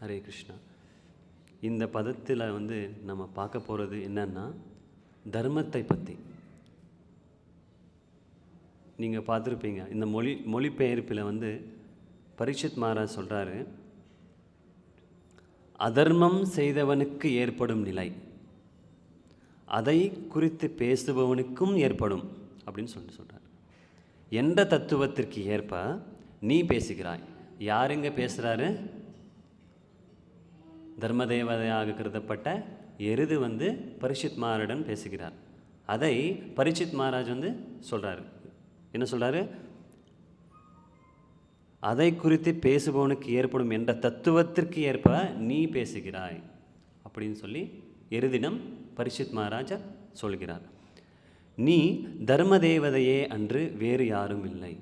ஹரே கிருஷ்ணா. இந்த பதத்தில் நம்ம பார்க்க போகிறது என்னன்னா, தர்மத்தை பற்றி. நீங்கள் பார்த்துருப்பீங்க, இந்த மொழிபெயர்ப்பில் பரீட்சித் மகாராஜ் சொல்கிறாரு, அதர்மம் செய்தவனுக்கு ஏற்படும் நிலை அதை குறித்து பேசுபவனுக்கும் ஏற்படும் அப்படின்னு சொல்கிறார். எந்த தத்துவத்திற்கு ஏற்ப நீ பேசுகிறாய். யாருங்க பேசுகிறாரு? தர்மதேவதையாக கருதப்பட்ட எருது பரீட்சித் மகாராஜுடன் பேசுகிறார். அதை பரீட்சித் மகாராஜ் சொல்கிறாரு. என்ன சொல்கிறாரு? அதை குறித்து பேசுபவனுக்கு ஏற்படும் என்ற தத்துவத்திற்கு ஏற்ப நீ பேசுகிறாய் அப்படின்னு சொல்லி எருதிடம் பரீட்சித் மகாராஜா சொல்கிறார். நீ தர்மதேவதையே அன்று வேறு யாரும் இல்லை.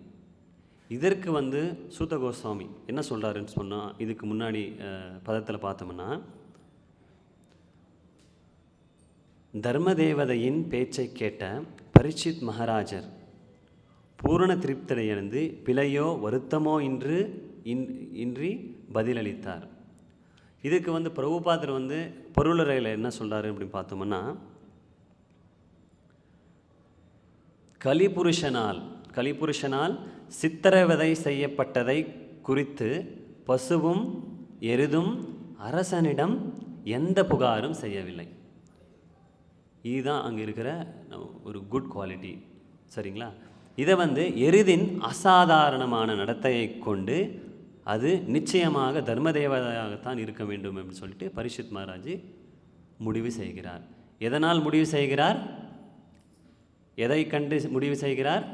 இதற்கு சூத கோஸ்வாமி என்ன சொல்கிறாருன்னு சொன்னால், இதுக்கு முன்னாடி பதத்தில் பார்த்தோம்னா, தர்மதேவதையின் பேச்சை கேட்ட பரீட்சித் மகாராஜர் பூரண திருப்தியடைந்து பிழையோ வருத்தமோ இன்றி பதிலளித்தார். இதுக்கு பிரபுபாதர் பொருளுரையில் என்ன சொல்கிறாரு அப்படின்னு பார்த்தோம்னா, கலிபுருஷனால் சித்திரவதை செய்யப்பட்டதை குறித்து பசுவும் எருதும் அரசனிடம் எந்த புகாரும் செய்யவில்லை. இதுதான் அங்கே இருக்கிற ஒரு குட் குவாலிட்டி. சரிங்களா? இதை எருதின் அசாதாரணமான நடத்தையை கொண்டு அது நிச்சயமாக தர்மதேவதையாகத்தான் இருக்க வேண்டும் அப்படின்னு சொல்லிட்டு பரீட்சித் மகாராஜ் முடிவு செய்கிறார். எதனால் முடிவு செய்கிறார்? எதை கண்டு முடிவு செய்கிறார்?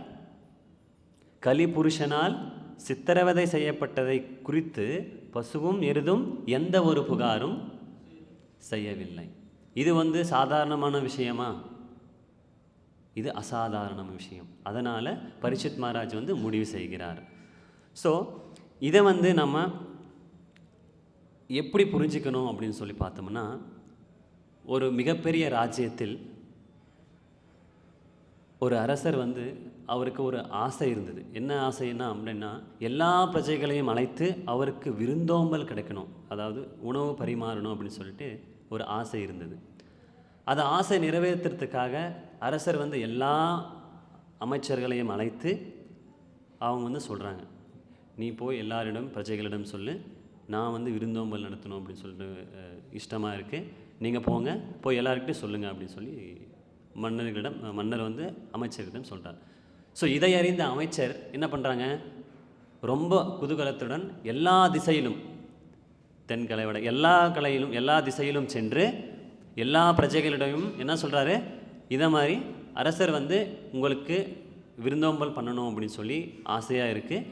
கலிபுருஷனால் சித்திரவதை செய்யப்பட்டதை குறித்து பசுவும் எருதும் எந்த ஒரு புகாரும் செய்யவில்லை. இது சாதாரணமான விஷயமா? இது அசாதாரண விஷயம். அதனால் பரீட்சித் மகாராஜ் முடிவு செய்கிறார். ஸோ இதை நம்ம எப்படி புரிஞ்சுக்கணும் அப்படின்னு சொல்லி பார்த்தோம்னா, ஒரு மிகப்பெரிய ராஜ்யத்தில் ஒரு அரசர் அவருக்கு ஒரு ஆசை இருந்தது. என்ன ஆசைன்னா அப்படின்னா, எல்லா பிரஜைகளையும் அழைத்து அவருக்கு விருந்தோம்பல் கிடைக்கணும், அதாவது உணவு பரிமாறணும் அப்படின்னு சொல்லிட்டு ஒரு ஆசை இருந்தது. அந்த ஆசை நிறைவேற்றுறதுக்காக அரசர் எல்லா அமைச்சர்களையும் அழைத்து அவங்க சொல்கிறாங்க, நீ போய் எல்லாரிடம் பிரஜைகளிடம் சொல்லு, நான் விருந்தோம்பல் நடத்தணும் அப்படின்னு சொல்லிட்டு இஷ்டமாக இருக்குது, நீங்கள் போங்க, போய் எல்லாருக்கிட்டையும் சொல்லுங்கள் அப்படின்னு சொல்லி மன்னர் அமைச்சர்களிடம் சொல்கிறார். ஸோ இதை அறிந்த அமைச்சர் என்ன பண்ணுறாங்க, ரொம்ப குதூகலத்துடன் எல்லா திசையிலும், தென்கலை விட எல்லா திசையிலும் சென்று எல்லா பிரஜைகளிடையும் என்ன சொல்கிறாரு, இதை மாதிரி அரசர் உங்களுக்கு விருந்தோம்பல் பண்ணணும் அப்படின்னு சொல்லி ஆசையாக இருக்குது,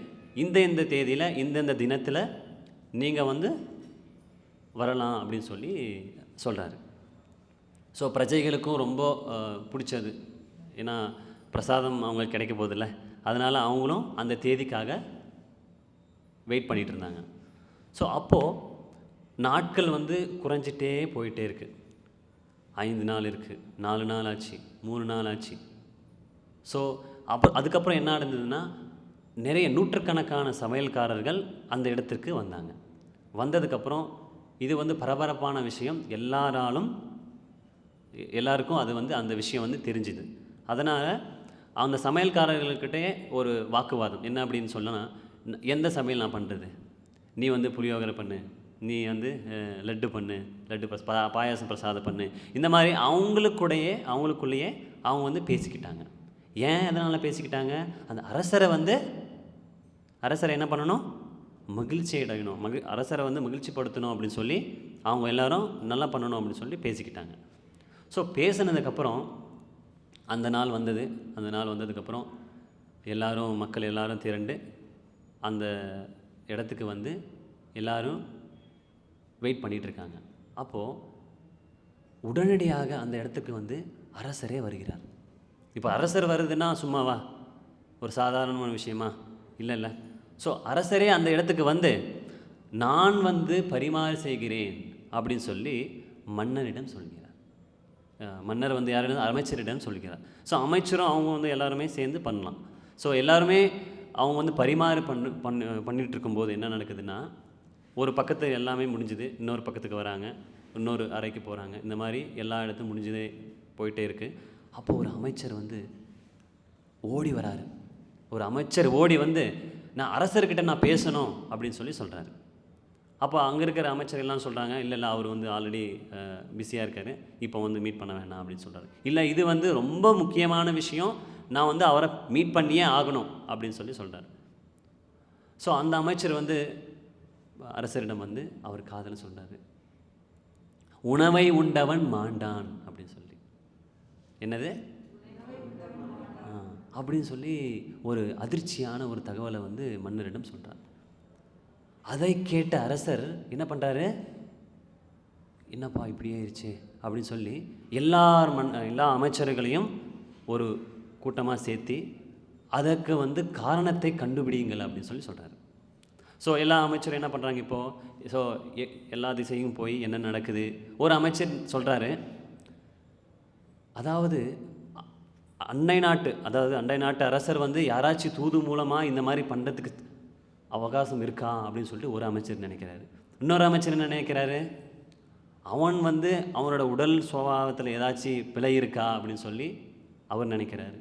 இந்த தேதியில் இந்தந்த தினத்தில் நீங்கள் வரலாம் அப்படின்னு சொல்லி சொல்கிறாரு. ஸோ பிரஜைகளுக்கும் ரொம்ப பிடிச்சது, ஏன்னா பிரசாதம் அவங்களுக்கு கிடைக்க போதில்லை, அதனால் அவங்களும் அந்த தேதிக்காக வெயிட் பண்ணிகிட்டு இருந்தாங்க. ஸோ அப்போது நாட்கள் குறைஞ்சிட்டே போயிட்டே இருக்குது. 5 நாள் இருக்குது, 4 நாள் ஆச்சு, 3 நாள் ஆச்சு. ஸோ அதுக்கப்புறம் என்ன நடந்ததுன்னா, நிறைய நூற்றுக்கணக்கான சமையல்காரர்கள் அந்த இடத்திற்கு வந்தாங்க. வந்ததுக்கப்புறம் இது பரபரப்பான விஷயம், எல்லாருக்கும் அது அந்த விஷயம் தெரிஞ்சுது. அதனால் அந்த சமையல்காரர்கள்கிட்டே ஒரு வாக்குவாதம். என்ன அப்படின்னு சொன்னால், எந்த சமையல் நான் பண்ணுறது, நீ புளியோகரை பண்ணு, நீ லட்டு பண்ணு, பாயாசம் பிரசாதம் பண்ணு, இந்த மாதிரி அவங்களுக்குள்ளேயே அவங்க பேசிக்கிட்டாங்க. ஏன் அதனால் பேசிக்கிட்டாங்க? அந்த அரசரை என்ன பண்ணணும், மகிழ்ச்சி அடையணும், அரசரை மகிழ்ச்சிப்படுத்தணும் அப்படின்னு சொல்லி அவங்க எல்லாரும் நல்லா பண்ணணும் அப்படின்னு சொல்லி பேசிக்கிட்டாங்க. ஸோ பேசினதுக்கப்புறம் அந்த நாள் வந்ததுக்கப்புறம் மக்கள் எல்லாரும் திரண்டு அந்த இடத்துக்கு எல்லாரும் வெயிட் பண்ணிகிட்ருக்காங்க. அப்போது உடனடியாக அந்த இடத்துக்கு அரசரே வருகிறார். இப்போ அரசர் வருதுன்னா சும்மாவா, ஒரு சாதாரணமான விஷயமா? இல்லை. ஸோ அரசரே அந்த இடத்துக்கு நான் பரிமாறு செய்கிறேன் அப்படின்னு சொல்லி மன்னரிடம் சொல்கிறார். மன்னர் யாரிடம்? அமைச்சரிடம் சொல்கிறார். ஸோ அமைச்சரும் அவங்க எல்லாருமே சேர்ந்து பண்ணலாம். ஸோ எல்லாருமே அவங்க பரிமாறு பண்ணிகிட்டு இருக்கும்போது என்ன நடக்குதுன்னா, ஒரு பக்கத்து எல்லாமே முடிஞ்சுது, இன்னொரு பக்கத்துக்கு வராங்க, இன்னொரு அறைக்கு போகிறாங்க. இந்த மாதிரி எல்லா இடத்தும் முடிஞ்சதே போயிட்டே இருக்குது. அப்போ ஒரு அமைச்சர் வந்து ஓடி வராரு. ஒரு அமைச்சர் ஓடி வந்து, நான் அரசர்கிட்ட நான் பேசணும் அப்படின்னு சொல்லி சொல்கிறாரு. அப்போ அங்கே இருக்கிற அமைச்சர்கள்லாம் சொல்கிறாங்க, இல்லை இல்லை அவர் வந்து ஆல்ரெடி பிஸியாக இருக்கார், இப்போ வந்து மீட் பண்ண வேணாம் அப்படின்னு சொல்கிறாரு. இல்லை இது வந்து ரொம்ப முக்கியமான விஷயம், நான் வந்து அவரை மீட் பண்ணியே ஆகணும் அப்படின்னு சொல்லி சொல்கிறார். ஸோ அந்த அமைச்சர் வந்து அரசரிடம் வந்து அவர் காதல் சொல்கிறாரு, உணவை உண்டவன் மாண்டான் அப்படின்னு சொல்லி. என்னது அப்படின்னு சொல்லி ஒரு அதிர்ச்சியான ஒரு தகவலை வந்து மன்னரிடம் சொல்கிறார். அதை கேட்ட அரசர் என்ன பண்ணுறாரு, என்னப்பா இப்படி ஆயிடுச்சு அப்படின்னு சொல்லி எல்லா அமைச்சர்களையும் ஒரு கூட்டமாக சேர்த்தி அதற்கு வந்து காரணத்தை கண்டுபிடிங்கள் அப்படின்னு சொல்லி சொல்கிறாரு. ஸோ எல்லா அமைச்சரும் என்ன பண்ணுறாங்க இப்போது, ஸோ எல்லா திசையும் போய் என்ன நடக்குது. ஒரு அமைச்சர் சொல்கிறாரு, அதாவது அண்டை நாட்டு அரசர் வந்து யாராச்சும் தூது மூலமாக இந்த மாதிரி பண்ணுறதுக்கு அவகாசம் இருக்கா அப்படின்னு சொல்லிட்டு ஒரு அமைச்சர் நினைக்கிறாரு. இன்னொரு அமைச்சர் என்ன நினைக்கிறாரு, அவன் வந்து அவனோட உடல் சுபாவத்தில் ஏதாச்சும் பிழை இருக்கா அப்படின்னு சொல்லி அவர் நினைக்கிறாரு.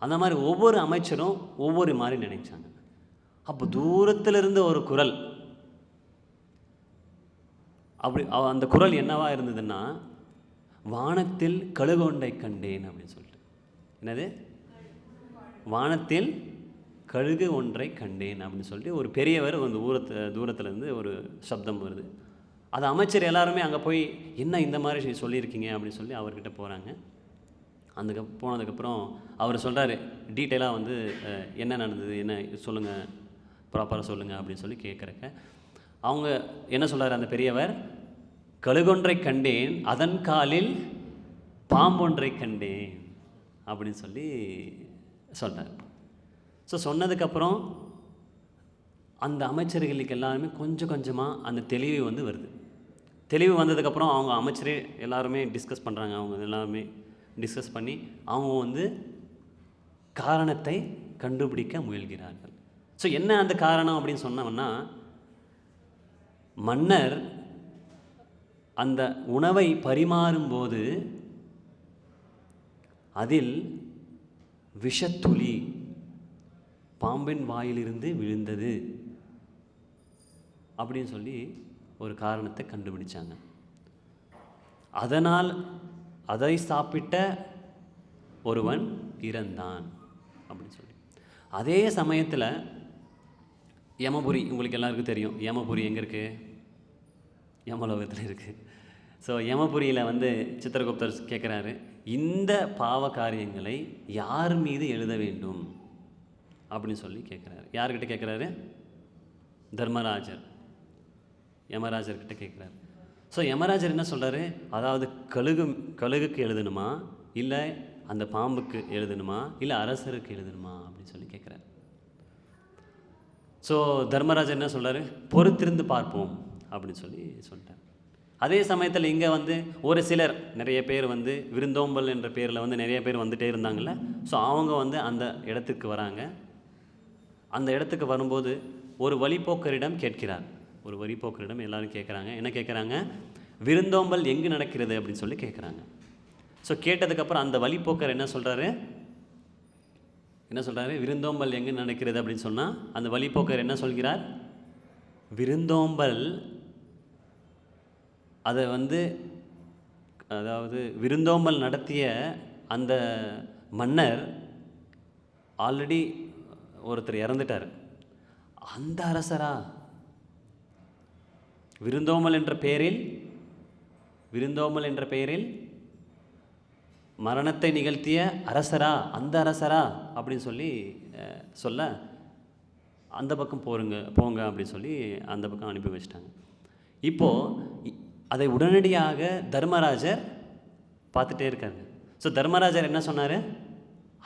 அந்த மாதிரி ஒவ்வொரு அமைச்சரும் ஒவ்வொரு மாதிரி நினைச்சாங்க. அப்போ தூரத்திலிருந்து ஒரு குரல், அப்படி அந்த குரல் என்னவா இருந்ததுன்னா, வானத்தில் கழுகொன்றை கண்டேன் அப்படின்னு சொல்லிட்டு. என்னது, வானத்தில் கழுகு ஒன்றை கண்டேன் அப்படின்னு சொல்லிட்டு ஒரு பெரியவர் அந்த தூரத்துலேருந்து ஒரு சப்தம் வருது. அது அமைச்சர் எல்லாருமே அங்கே போய் என்ன இந்த மாதிரி சொல்லியிருக்கீங்க அப்படின்னு சொல்லி அவர்கிட்ட போகிறாங்க. போனதுக்கப்புறம் அவர் சொல்கிறாரு, டீட்டெயிலாக வந்து என்ன நடந்தது, என்ன சொல்லுங்கள், ப்ராப்பராக சொல்லுங்கள் அப்படின்னு சொல்லி கேட்குறக்க அவங்க என்ன சொல்கிறார் அந்த பெரியவர், கழுகொன்றை கண்டேன், அதன் காலில் பாம்பொன்றை கண்டேன் அப்படின்னு சொல்லி சொன்னார். ஸோ சொன்னதுக்கப்புறம் அந்த அமைச்சர்களுக்கு எல்லாருமே கொஞ்சம் கொஞ்சமாக அந்த தெளிவு வந்து வருது. தெளிவு வந்ததுக்கப்புறம் அவங்க அமைச்சரே எல்லாருமே டிஸ்கஸ் பண்ணுறாங்க. அவங்க எல்லாருமே டிஸ்கஸ் பண்ணி அவங்க வந்து காரணத்தை கண்டுபிடிக்க முயல்கிறார்கள். ஸோ என்ன அந்த காரணம் அப்படின்னு சொன்னோம்னா, மன்னர் அந்த உணவை பரிமாறும்போது அதில் விஷத்துளி பாம்பின் வாயிலிருந்து விழுந்தது அப்படின்னு சொல்லி ஒரு காரணத்தை கண்டுபிடிச்சாங்க. அதனால் அதை சாப்பிட்ட ஒருவன் இறந்தான் அப்படின்னு சொல்லி. அதே சமயத்தில் யமபுரி, உங்களுக்கு எல்லாருக்கும் தெரியும் யமபுரி எங்கே இருக்குது, யமலோகத்தில் இருக்குது. ஸோ யமபுரியில் வந்து சித்திரகுப்தர் கேட்குறாரு, இந்த பாவ காரியங்களை யார் மீது எழுத வேண்டும் அப்படின்னு சொல்லி கேட்குறாரு. யார்கிட்ட கேட்குறாரு, தர்மராஜர், யமராஜர்கிட்ட கேட்குறாரு. ஸோ யமராஜர் என்ன சொல்கிறாரு, அதாவது கழுகுக்கு எழுதணுமா, இல்லை அந்த பாம்புக்கு எழுதணுமா, இல்லை அரசருக்கு எழுதணுமா அப்படின்னு சொல்லி கேட்குறாரு. ஸோ தர்மராஜர் என்ன சொல்கிறாரு, பொறுத்திருந்து பார்ப்போம் அப்படின்னு சொல்லி சொல்லிட்டார். அதே சமயத்தில் இங்கே வந்து ஒரு சிலர் நிறைய பேர் வந்து விருந்தோம்பல் என்ற பேரில் வந்து நிறைய பேர் வந்துகிட்டே இருந்தாங்கள்ல. ஸோ அவங்க வந்து அந்த இடத்துக்கு வராங்க. அந்த இடத்துக்கு வரும்போது ஒரு வழிப்போக்கரிடம் கேட்கிறார். ஒரு வழிப்போக்கரிடம் எல்லாரும் கேட்குறாங்க. என்ன கேட்குறாங்க, விருந்தோம்பல் எங்கு நடக்கிறது அப்படின்னு சொல்லி கேட்குறாங்க. ஸோ கேட்டதுக்கப்புறம் அந்த வழிப்போக்கர் என்ன சொல்கிறாரு, விருந்தோம்பல் எங்கே நடக்கிறது அப்படின்னு சொன்னால் அந்த வழிப்போக்கர் என்ன சொல்கிறார், விருந்தோம்பல் அதை வந்து அதாவது விருந்தோம்பல் நடத்திய அந்த மன்னர் ஆல்ரெடி ஒருத்தர் இறந்துட்டார். அந்த அரசரா, விருந்தோம்பல் என்ற பெயரில் மரணத்தை நிகழ்த்திய அரசரா, அந்த அரசரா அப்படின்னு சொல்லி சொல்ல அந்த பக்கம் போங்க அப்படின்னு சொல்லி அந்த பக்கம் அனுப்பி வச்சிட்டாங்க. இப்போது அதை உடனடியாக தர்மராஜர் பார்த்துட்டே இருக்காங்க. ஸோ தர்மராஜர் என்ன சொன்னார்,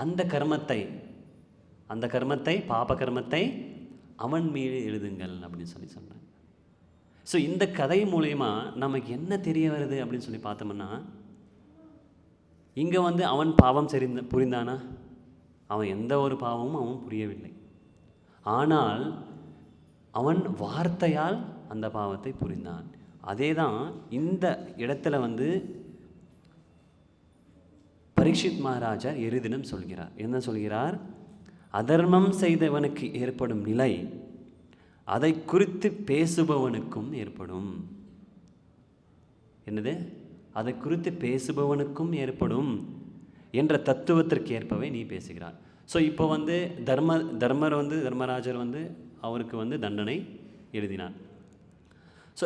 அந்த கர்மத்தை பாப கர்மத்தை அவன் மீது எழுதுங்கள் அப்படின்னு சொல்லி சொன்னாங்க. ஸோ இந்த கதை மூலயமா நமக்கு என்ன தெரிய வருது அப்படின்னு சொல்லி பார்த்தோம்னா, இங்கே வந்து அவன் பாவம் புரிந்தானா, அவன் எந்த ஒரு பாவமும் அவன் புரியவில்லை. ஆனால் அவன் வார்த்தையால் அந்த பாவத்தை புரிந்தான். அதே தான் இந்த இடத்துல வந்து பரீட்சித் மகாராஜர் எருதினம் சொல்கிறார். என்ன சொல்கிறார்? அதர்மம் செய்தவனுக்கு ஏற்படும் நிலை அதை குறித்து பேசுபவனுக்கும் ஏற்படும். என்னது? அதை குறித்து பேசுபவனுக்கும் ஏற்படும் என்ற தத்துவத்திற்கு ஏற்பவே நீ பேசுகிறார். ஸோ இப்போ வந்து தர்மராஜர் வந்து அவருக்கு வந்து தண்டனை எழுதினார். ஸோ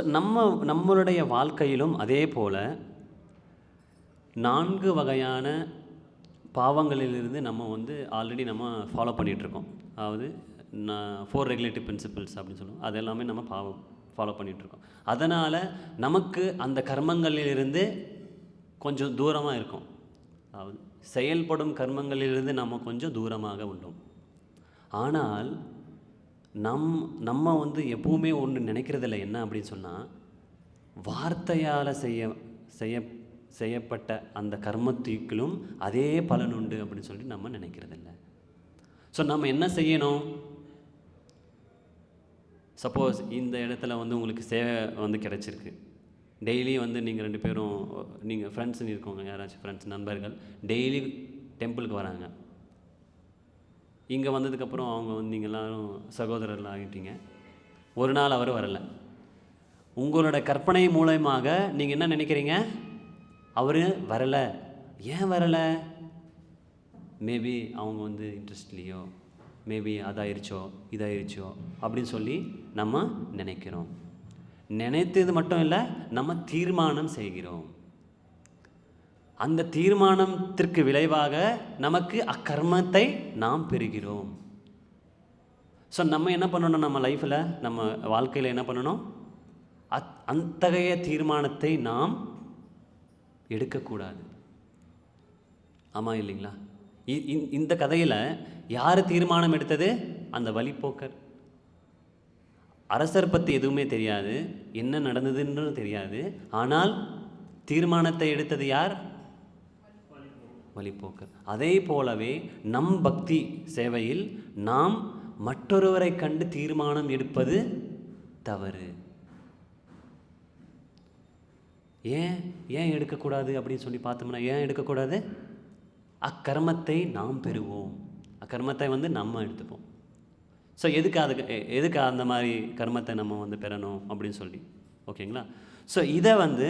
நம்மளுடைய வாழ்க்கையிலும் அதே போல் 4 வகையான பாவங்களிலிருந்து நம்ம வந்து ஆல்ரெடி நம்ம ஃபாலோ பண்ணிகிட்ருக்கோம். அதாவது 4 ரெகுலேட்டிவ் பிரின்சிபிள்ஸ் அப்படின்னு சொல்லுவோம். அது எல்லாமே நம்ம ஃபாலோ பண்ணிகிட்ருக்கோம். அதனால் நமக்கு அந்த கர்மங்களிலிருந்து கொஞ்சம் தூரமாக இருக்கும். அதாவது செயல்படும் கர்மங்களிலிருந்து நம்ம கொஞ்சம் தூரமாக உள்ளோம். ஆனால் நம்ம வந்து எப்பவுமே ஒன்று நினைக்கிறதில்ல. என்ன அப்படின்னு சொன்னால், வார்த்தையால் செய்யப்பட்ட அந்த கர்மத்துக்களும் அதே பலன் உண்டு அப்படின்னு சொல்லி நம்ம நினைக்கிறதில்ல. ஸோ நம்ம என்ன செய்யணும்? சப்போஸ் இந்த இடத்துல வந்து உங்களுக்கு சேவை வந்து கிடச்சிருக்கு. டெய்லி வந்து நீங்கள் 2 பேரும் நீங்கள் ஃப்ரெண்ட்ஸ்ன்னு இருக்கோங்க, யாராச்சும் ஃப்ரெண்ட்ஸ் நண்பர்கள் டெய்லி டெம்பிளுக்கு வராங்க. இங்கே வந்ததுக்கப்புறம் அவங்க வந்து நீங்கள் எல்லோரும் சகோதரர்கள் ஆகிட்டீங்க. ஒரு நாள் அவர் வரலை. உங்களோட கற்பனை மூலமாக நீங்கள் என்ன நினைக்கிறீங்க? அவர் வரலை. ஏன் வரலை? மேபி அவங்க வந்து இன்ட்ரெஸ்ட் இல்லையோ, மேபி அதாயிருச்சோ இதாயிருச்சோ அப்படின்னு சொல்லி நம்ம நினைக்கிறோம். நினைத்தது மட்டும் இல்லை, நம்ம தீர்மானம் செய்கிறோம். அந்த தீர்மானத்திற்கு விளைவாக நமக்கு அக்கர்மத்தை நாம் பெறுகிறோம். ஸோ நம்ம என்ன பண்ணணும்? நம்ம லைஃப்பில், நம்ம வாழ்க்கையில் என்ன பண்ணணும்? அத்தகைய தீர்மானத்தை நாம் எடுக்கக்கூடாது. ஆமாம் இல்லைங்களா? இந்த கதையில் யார் தீர்மானம் எடுத்தது? அந்த வழிப்போக்கர். அரசர் பற்றி எதுவுமே தெரியாது, என்ன நடந்ததுன்னு தெரியாது. ஆனால் தீர்மானத்தை எடுத்தது யார்? வழிப்போக்கர். அதே போலவே நம் பக்தி சேவையில் நாம் மற்றொருவரை கண்டு தீர்மானம் எடுப்பது தவறு. ஏன் எடுக்கக்கூடாது அப்படின்னு சொல்லி பார்த்தோம்னா, ஏன் எடுக்கக்கூடாது? அக்கர்மத்தை நாம் பெறுவோம். அக்கர்மத்தை வந்து நம்ம எடுத்துப்போம். ஸோ எதுக்கு அந்த மாதிரி கர்மத்தை நம்ம வந்து பெறணும் அப்படின்னு சொல்லி, ஓகேங்களா? ஸோ இதை வந்து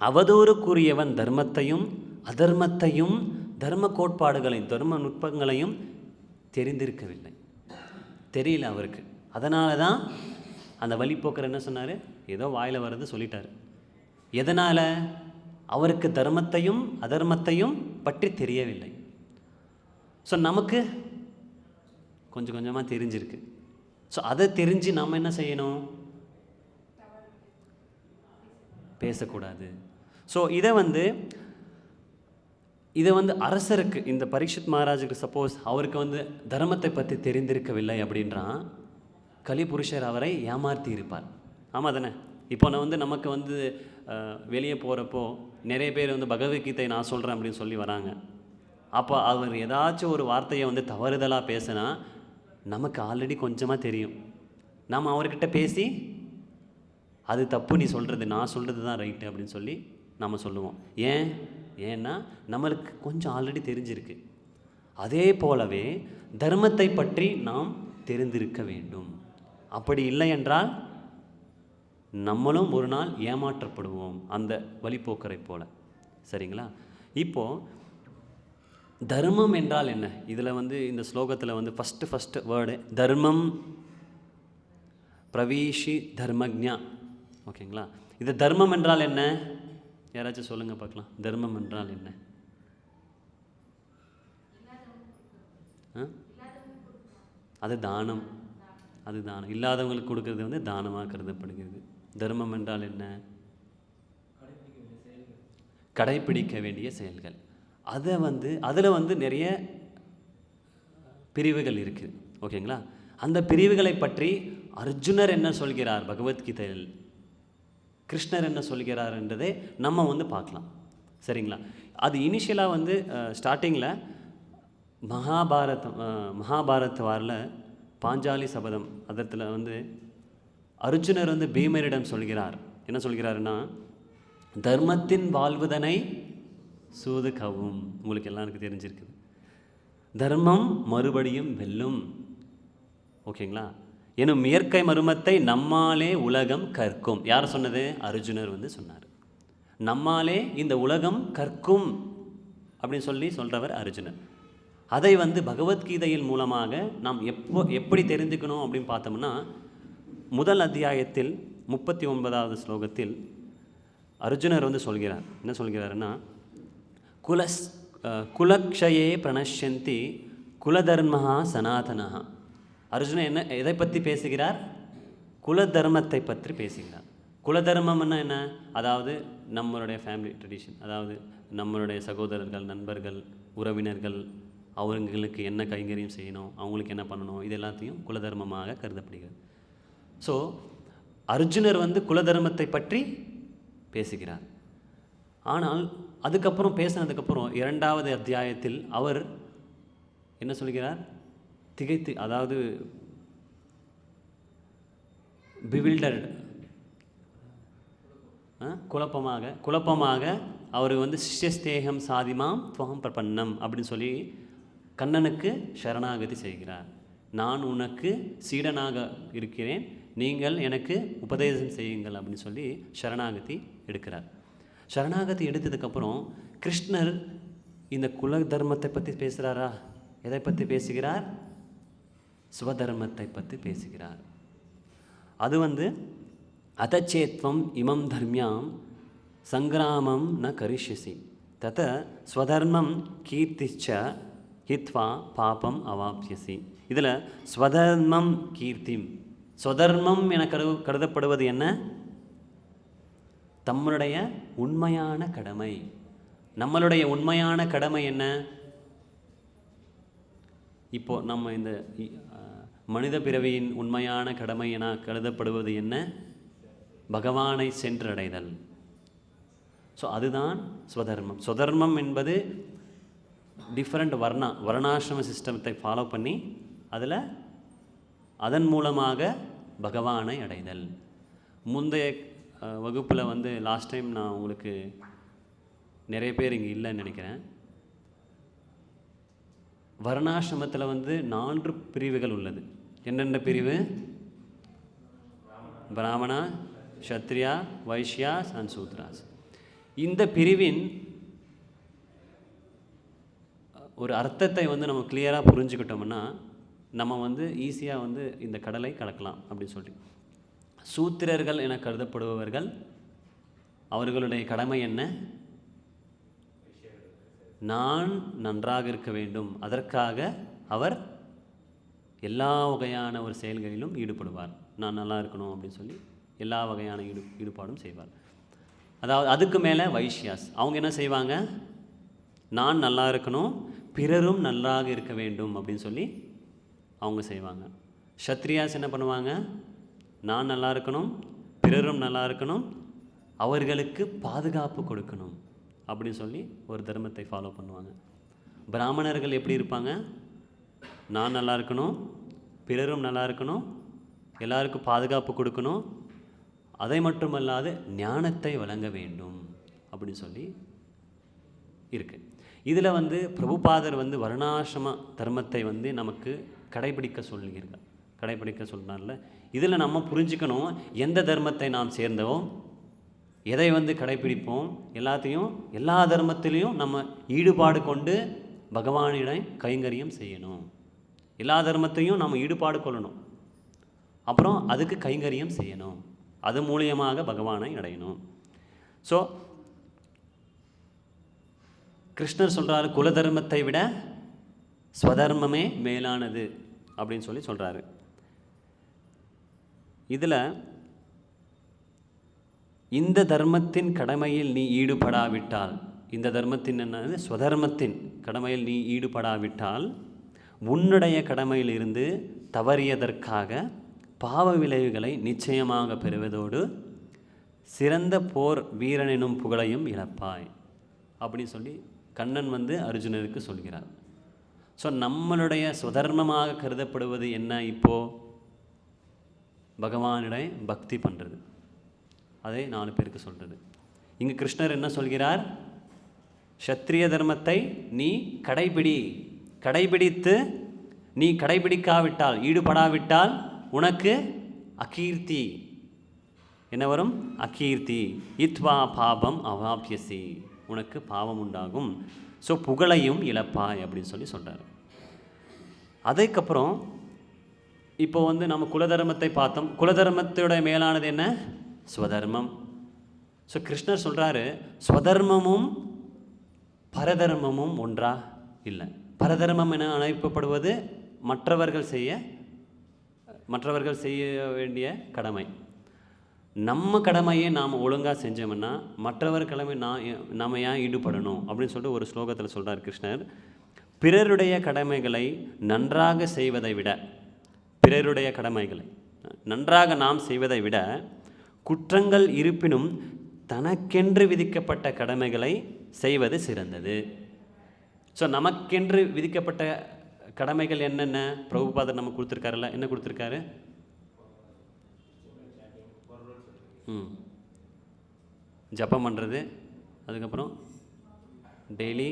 அவதூறுக்குரியவன் தர்மத்தையும் அதர்மத்தையும் தர்ம கோட்பாடுகளையும் தர்ம நுட்பங்களையும் தெரிந்திருக்கவில்லை, தெரியல அவருக்கு. அதனால தான் அந்த வழிப்போக்கர் என்ன சொன்னார்? ஏதோ வாயில் வர்றது சொல்லிட்டார். எதனால்? அவருக்கு தர்மத்தையும் அதர்மத்தையும் பற்றி தெரியவில்லை. ஸோ நமக்கு கொஞ்சம் கொஞ்சமாக தெரிஞ்சிருக்கு. ஸோ அதை தெரிஞ்சு நம்ம என்ன செய்யணும்? பேசக்கூடாது. ஸோ இதை வந்து அரசருக்கு, இந்த பரீட்சித் மகாராஜுக்கு சப்போஸ் அவருக்கு வந்து தர்மத்தை பற்றி தெரிந்திருக்கவில்லை அப்படின்றான், கலிபுருஷர் அவரை ஏமாற்றி இருப்பார். ஆமாம் தானே? இப்போ நமக்கு வந்து வெளியே போகிறப்போ நிறைய பேர் வந்து பகவத்கீதை நான் சொல்கிறேன் அப்படின்னு சொல்லி வராங்க. அப்போ அவர் ஏதாச்சும் ஒரு வார்த்தையை வந்து தவறுதலாக பேசினா நமக்கு ஆல்ரெடி கொஞ்சமாக தெரியும். நாம் அவர்கிட்ட பேசி அது தப்பு, நீ சொல்கிறது, நான் சொல்கிறது தான் ரைட்டு அப்படின்னு சொல்லி நம்ம சொல்லுவோம். ஏன்னா நம்மளுக்கு கொஞ்சம் ஆல்ரெடி தெரிஞ்சிருக்கு. அதே போலவே தர்மத்தை பற்றி நாம் தெரிந்திருக்க வேண்டும். அப்படி இல்லை என்றால் நம்மளும் ஒரு நாள் ஏமாற்றப்படுவோம், அந்த வழிப்போக்கரை போல. சரிங்களா? இப்போது தர்மம் என்றால் என்ன? இதில் வந்து இந்த ஸ்லோகத்தில் வந்து ஃபஸ்ட்டு வேர்டு தர்மம், பிரவீஷி தர்மஜ்ஞா. ஓகேங்களா? இது தர்மம் என்றால் என்ன? யாராச்சும் சொல்லுங்கள் பார்க்கலாம். தர்மம் என்றால் என்ன? அது தானம். இல்லாதவங்களுக்கு கொடுக்கறது வந்து தானமாக கருதப்படுகிறது. தர்மம் என்றால் என்ன? கடைப்பிடிக்க வேண்டிய செயல்கள். அதில் வந்து நிறைய பிரிவுகள் இருக்குது. ஓகேங்களா? அந்த பிரிவுகளை பற்றி அர்ஜுனர் என்ன சொல்கிறார் பகவத்கீதையில், கிருஷ்ணர் என்ன சொல்கிறார் என்றதை நம்ம வந்து பார்க்கலாம். சரிங்களா? அது இனிஷியலாக வந்து ஸ்டார்டிங்கில் மகாபாரத் வாரில் பாஞ்சாலி சபதம் அதத்தில் வந்து அர்ஜுனர் வந்து பீமரிடம் சொல்கிறார், என்ன சொல்கிறாருன்னா, தர்மத்தின் வாழ்வதனை சூது கவும். உங்களுக்கு எல்லாருக்கும் தெரிஞ்சிருக்குது, தர்மம் மறுபடியும் வெல்லும். ஓகேங்களா? எனும் இயற்கை மர்மத்தை நம்மாலே உலகம் கற்கும். யார் சொன்னது? அர்ஜுனர் வந்து சொன்னார். நம்மாலே இந்த உலகம் கற்கும் அப்படின்னு சொல்கிறவர் அர்ஜுனர். அதை வந்து பகவத்கீதையின் மூலமாக நாம் எப்படி தெரிஞ்சுக்கணும் அப்படின்னு பார்த்தோம்னா, முதல் அத்தியாயத்தில் 39வது ஸ்லோகத்தில் அர்ஜுனர் வந்து சொல்கிறார், என்ன சொல்கிறாருன்னா, குலக்ஷயே பிரணஷ்யந்தி குலதர்மஹா சனாதனஹா. அர்ஜுனன் எதை பற்றி பேசுகிறார்? குலதர்மத்தை பற்றி பேசுகிறார். குலதர்மம்னா என்ன? அதாவது நம்மளுடைய ஃபேமிலி ட்ரெடிஷன், அதாவது நம்மளுடைய சகோதரர்கள், நண்பர்கள், உறவினர்கள், அவங்களுக்கு என்ன கைங்கரியம் செய்யணும், அவங்களுக்கு என்ன பண்ணணும், இது எல்லாத்தையும் குலதர்மமாக கருதப்படுகிறது. ஸோ அர்ஜுனர் வந்து குலதர்மத்தை பற்றி பேசுகிறார். ஆனால் அதுக்கப்புறம் பேசினதுக்கப்புறம் 2வது அத்தியாயத்தில் அவர் என்ன சொல்கிறார்? திகைத்து, அதாவது பிவில்டர்டு, குழப்பமாக அவர் வந்து சிஷ்யஸ்தேகம் சாதிமாம் துவகம் பிரபன்னம் அப்படின்னு சொல்லி கண்ணனுக்கு சரணாகதி செய்கிறார். நான் உனக்கு சீடனாக இருக்கிறேன், நீங்கள் எனக்கு உபதேசம் செய்யுங்கள் அப்படின்னு சொல்லி சரணாகதி எடுக்கிறார். சரணாகதி எடுத்ததுக்கப்புறம் கிருஷ்ணர் இந்த குல தர்மத்தை பற்றி பேசுகிறாரா? எதை பற்றி பேசுகிறார்? ஸ்வதர்மத்தை பற்றி பேசுகிறார். அது வந்து அதச்சேத்வம் இமம் தர்மியாம் சங்கிராமம் ந கரிஷ்யசி தத ஸ்வதர்மம் கீர்த்திச்ச ஹித்வா பாபம் அவாப்யசி. இதில் ஸ்வதர்மம் கீர்த்திம், ஸ்வதர்மம் என கருதப்படுவது என்ன? தம்முடைய உண்மையான கடமை. நம்மளுடைய உண்மையான கடமை என்ன? இப்போது நம்ம இந்த மனித பிறவியின் உண்மையான கடமை என கருதப்படுவது என்ன? பகவானை சென்றடைதல். ஸோ அதுதான் ஸ்வதர்மம். ஸ்வதர்மம் என்பது டிஃப்ரெண்ட் வர்ணாசிரம சிஸ்டத்தை ஃபாலோ பண்ணி அதன் மூலமாக பகவானை அடைதல். முந்தைய வகுப்பில் வந்து லாஸ்ட் டைம் நான் உங்களுக்கு, நிறைய பேர் இங்கே இல்லைன்னு நினைக்கிறேன், வர்ணாசிரமத்தில் வந்து 4 பிரிவுகள் உள்ளது. என்னென்ன பிரிவு? பிராமணா, க்ஷத்ரியா, வைஷ்யாஸ் அண்ட் சூத்ராஸ். இந்த பிரிவின் ஒரு அர்த்தத்தை வந்து நம்ம கிளியராக புரிஞ்சுக்கிட்டோம்னா நம்ம வந்து ஈஸியாக வந்து இந்த கடலை கடக்கலாம் அப்படின்னு சொல்லி. சூத்திரர்கள் என கருதப்படுபவர்கள், அவர்களுடைய கடமை என்ன? நான் நன்றாக இருக்க வேண்டும், அதற்காக அவர் எல்லா வகையான ஒரு செயல்களிலும் ஈடுபடுவார். நான் நல்லா இருக்கணும் அப்படின்னு சொல்லி எல்லா வகையான ஈடுபாடும் செய்வார். அதாவது அதுக்கு மேலே வைஷ்யாஸ், அவங்க என்ன செய்வாங்க? நான் நல்லா இருக்கணும், பிறரும் நன்றாக இருக்க வேண்டும் அப்படின்னு சொல்லி அவங்க செய்வாங்க. க்ஷத்ரியாஸ் என்ன பண்ணுவாங்க? நான் நல்லா இருக்கணும், பிறரும் நல்லா இருக்கணும், அவர்களுக்கு பாதுகாப்பு கொடுக்கணும் அப்படின்னு சொல்லி ஒரு தர்மத்தை ஃபாலோ பண்ணுவாங்க. பிராமணர்கள் எப்படி இருப்பாங்க? நான் நல்லா இருக்கணும், பிறரும் நல்லா இருக்கணும், எல்லாருக்கும் பாதுகாப்பு கொடுக்கணும், அதை மட்டுமல்லாது ஞானத்தை வழங்க வேண்டும் அப்படின்னு சொல்லி இருக்கு. இதில் வந்து பிரபுபாதர் வந்து வர்ணாசிரம தர்மத்தை வந்து நமக்கு கடைபிடிக்க சொல்கிறார்ல. இதில் நம்ம புரிஞ்சுக்கணும், எந்த தர்மத்தை நாம் சேர்ந்தோம், எதை வந்து கடைபிடிப்போம், எல்லா தர்மத்திலையும் நம்ம ஈடுபாடு கொண்டு பகவானிடம் கைங்கரியம் செய்யணும். எல்லா தர்மத்தையும் நம்ம ஈடுபாடு கொள்ளணும், அப்புறம் அதுக்கு கைங்கரியம் செய்யணும், அது மூலியமாக பகவானை அடையணும். ஸோ கிருஷ்ணர் சொல்கிறாரு, குல தர்மத்தை விட ஸ்வதர்மமே மேலானது அப்படின்னு சொல்லி சொல்கிறாரு. இதில் இந்த தர்மத்தின் கடமையில் நீ ஈடுபடாவிட்டால், இந்த தர்மத்தின் என்னது? ஸ்வதர்மத்தின் கடமையில் நீ ஈடுபடாவிட்டால் உன்னுடைய கடமையிலிருந்து தவறியதற்காக பாவ விளைவுகளை நிச்சயமாக பெறுவதோடு சிறந்த போர் வீரனினும் புகழையும் இழப்பாய் அப்படின்னு சொல்லி கண்ணன் வந்து அர்ஜுனருக்கு சொல்கிறார். ஸோ நம்மளுடைய சுதர்மமாக கருதப்படுவது என்ன? இப்போது பகவானிடம் பக்தி பண்ணுறது, அதை 4 பேருக்கு சொல்கிறது. இங்கே கிருஷ்ணர் என்ன சொல்கிறார்? க்ஷத்ரிய தர்மத்தை நீ கடைபிடித்து நீ கடைபிடிக்காவிட்டால், ஈடுபடாவிட்டால் உனக்கு அகீர்த்தி என்ன வரும்? அகீர்த்தி. இத்வா பாபம் அவாப்யசி, உனக்கு பாவம் உண்டாகும். ஸோ புகழையும் இழப்பாய் அப்படின்னு சொல்லி சொல்கிறார். அதுக்கப்புறம் இப்போ நம்ம குலதர்மத்தை பார்த்தோம். குலதர்மத்தோட மேலானது என்ன? ஸ்வதர்மம். ஸோ கிருஷ்ணர் சொல்கிறாரு, ஸ்வதர்மமும் பரதர்மமும் ஒன்றா இல்லை. பரதர்மம் என அழைக்கப்படுவது மற்றவர்கள் செய்ய வேண்டிய கடமை. நம்ம கடமையை நாம் ஒழுங்காக செஞ்சோம்னா மற்றவர் கடமை நாம் ஏன் ஈடுபடணும் அப்படின்னு சொல்லிட்டு ஒரு ஸ்லோகத்தில் சொல்கிறார் கிருஷ்ணர். பிறருடைய கடமைகளை நன்றாக செய்வதை விட, பிறருடைய கடமைகளை நன்றாக நாம் செய்வதை விட, குற்றங்கள் இருப்பினும் தனக்கென்று விதிக்கப்பட்ட கடமைகளை செய்வது சிறந்தது. ஸோ நமக்கென்று விதிக்கப்பட்ட கடமைகள் என்னென்ன? பிரபுபாதர் நமக்கு கொடுத்துருக்காருல்ல, என்ன கொடுத்துருக்காரு? ஜபம் பண்ணுறது, அதுக்கப்புறம் டெய்லி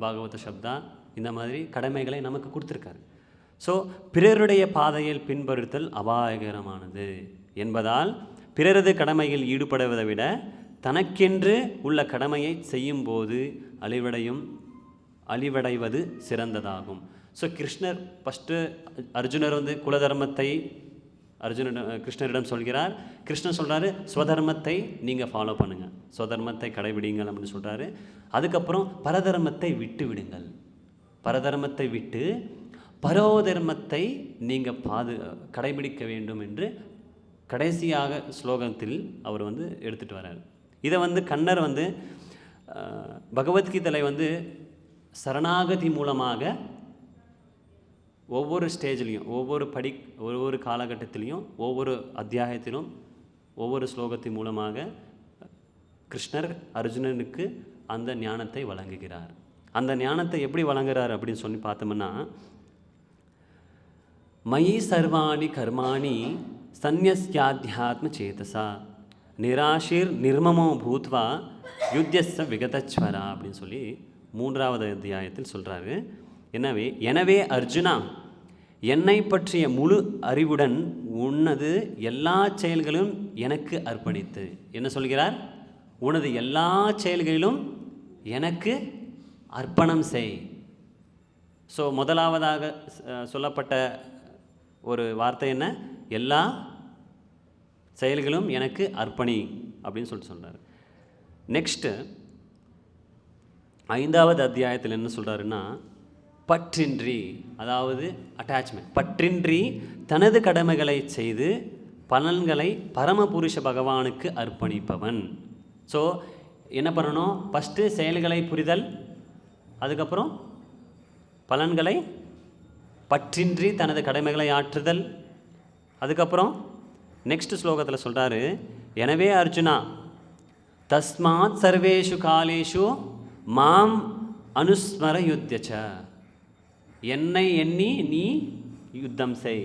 பாகவத சப்தா, இந்த மாதிரி கடமைகளை நமக்கு கொடுத்துருக்காரு. ஸோ பிறருடைய பாதையில் பின்பற்றுதல் அபாயகரமானது என்பதால் பிறரது கடமையில் ஈடுபடுவதை விட தனக்கென்று உள்ள கடமையை செய்யும்போது அழிவடைவது சிறந்ததாகும். ஸோ கிருஷ்ணர் ஃபஸ்ட்டு அர்ஜுனர் குலதர்மத்தை கிருஷ்ணரிடம் சொல்கிறார். கிருஷ்ணர் சொல்கிறாரு, ஸ்வதர்மத்தை நீங்கள் ஃபாலோ பண்ணுங்கள், ஸ்வதர்மத்தை கடைபிடிங்கள் அப்படின்னு சொல்கிறாரு. அதுக்கப்புறம் பரதர்மத்தை விட்டு விடுங்கள், பரதர்மத்தை விட்டு பரோதர்மத்தை நீங்கள் கடைபிடிக்க வேண்டும் என்று கடைசியாக ஸ்லோகத்தில் அவர் எடுத்துகிட்டு வர்றார். இதை கண்ணர் பகவத்கீதையில் சரணாகதி மூலமாக ஒவ்வொரு ஸ்டேஜ்லேயும், ஒவ்வொரு காலகட்டத்திலையும், ஒவ்வொரு அத்தியாயத்திலும், ஒவ்வொரு ஸ்லோகத்தின் மூலமாக கிருஷ்ணர் அர்ஜுனனுக்கு அந்த ஞானத்தை வழங்குகிறார். அந்த ஞானத்தை எப்படி வழங்குகிறார் அப்படின்னு சொல்லி பார்த்தோம்னா, மயி சர்வாணி கர்மாணி சந்நியஸ்யாத்யாத்ம சேதசா நிராஷிர் நிர்மமோ பூத்வா யுத்தியஸ்ஸ விகதச்வரா அப்படின்னு சொல்லி 3வது அத்தியாயத்தில் சொல்கிறாரு. எனவே அர்ஜுனா, என்னை பற்றிய முழு அறிவுடன் உனது எல்லா செயல்களும் எனக்கு அர்ப்பணித்து, என்ன சொல்கிறார்? உனது எல்லா செயல்களிலும் எனக்கு அர்ப்பணம் செய். ஸோ முதலாவதாக சொல்லப்பட்ட ஒரு வார்த்தை என்ன? எல்லா செயல்களும் எனக்கு அர்ப்பணி அப்படின்னு சொல்கிறார். நெக்ஸ்ட்டு 5வது அத்தியாயத்தில் என்ன சொல்கிறாருன்னா, பற்றின்றி, அதாவது அட்டாச்மெண்ட், பற்றின்றி தனது கடமைகளை செய்து பலன்களை பரமபுருஷ பகவானுக்கு அர்ப்பணிப்பவன். ஸோ என்ன பண்ணணும்? ஃபஸ்ட்டு செயல்களை புரிதல், அதுக்கப்புறம் பலன்களை பற்றின்றி தனது கடமைகளை ஆற்றுதல், அதுக்கப்புறம் நெக்ஸ்ட் ஸ்லோகத்தில் சொல்கிறாரு, எனவே அர்ஜுனா தஸ்மாத் சர்வேஷு காலேஷு மாம் அனுஸ்மர யுத்தியச்ச, என்னை எண்ணி நீ யுத்தம் செய்.